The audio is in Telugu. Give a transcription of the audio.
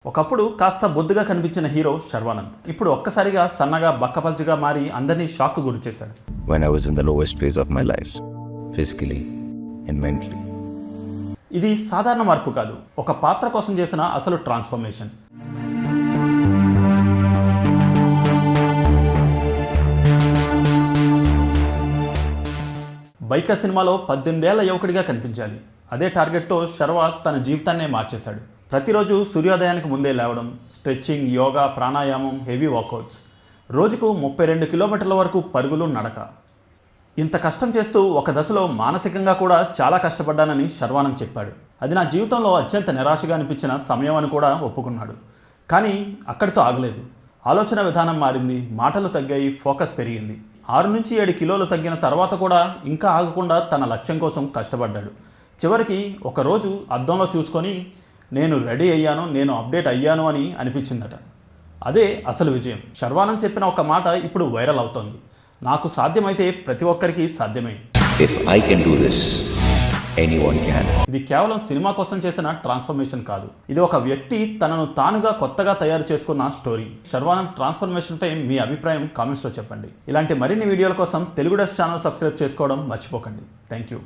ఒకప్పుడు కాస్త బొద్దుగా కనిపించిన హీరో శర్వానంద్ ఇప్పుడు ఒక్కసారిగా సన్నగా బక్కపల్చిగా మారి అందరినీ షాక్ గురి చేశాడు. When I was in the lowest phase of my life, physically and mentally. ఇది సాధారణ మార్పు కాదు, ఒక పాత్ర కోసం చేసిన అసలు ట్రాన్స్ఫర్మేషన్. బైకర్ సినిమాలో 18 ఏళ్ల యువకుడిగా కనిపించాలి. అదే టార్గెట్తో శర్వా తన జీవితాన్నే మార్చేశాడు. ప్రతిరోజు సూర్యోదయానికి ముందే లేవడం, స్ట్రెచ్చింగ్, యోగా, ప్రాణాయామం, హెవీ వర్కౌట్స్, రోజుకు 32 కిలోమీటర్ల వరకు పరుగులు, నడక. ఇంత కష్టం చేస్తూ ఒక దశలో మానసికంగా కూడా చాలా కష్టపడ్డానని శర్వానంద్ చెప్పాడు. అది నా జీవితంలో అత్యంత నిరాశగా అనిపించిన సమయం అని కూడా ఒప్పుకున్నాడు. కానీ అక్కడితో ఆగలేదు. ఆలోచన విధానం మారింది, మాటలు తగ్గాయి, ఫోకస్ పెరిగింది. 6 నుంచి 7 కిలోలు తగ్గిన తర్వాత కూడా ఇంకా ఆగకుండా తన లక్ష్యం కోసం కష్టపడ్డాడు. చివరికి ఒకరోజు అద్దంలో చూసుకొని నేను రెడీ అయ్యాను, నేను అప్డేట్ అయ్యాను అని అనిపించిందట. అదే అసలు విజయం. శర్వానంద్ చెప్పిన ఒక మాట ఇప్పుడు వైరల్ అవుతోంది. నాకు సాధ్యమైతే ప్రతి ఒక్కరికి సాధ్యమే. If I can do this, anyone can. ఇది కేవలం సినిమా కోసం చేసిన ట్రాన్స్ఫర్మేషన్ కాదు, ఇది ఒక వ్యక్తి తనను తానుగా కొత్తగా తయారు చేసుకున్న స్టోరీ. శర్వానంద్ ట్రాన్స్ఫర్మేషన్పై మీ అభిప్రాయం కామెంట్స్లో చెప్పండి. ఇలాంటి మరిన్ని వీడియోల కోసం తెలుగు డెస్క్ ఛానల్ సబ్స్క్రైబ్ చేసుకోవడం మర్చిపోకండి. Thank you.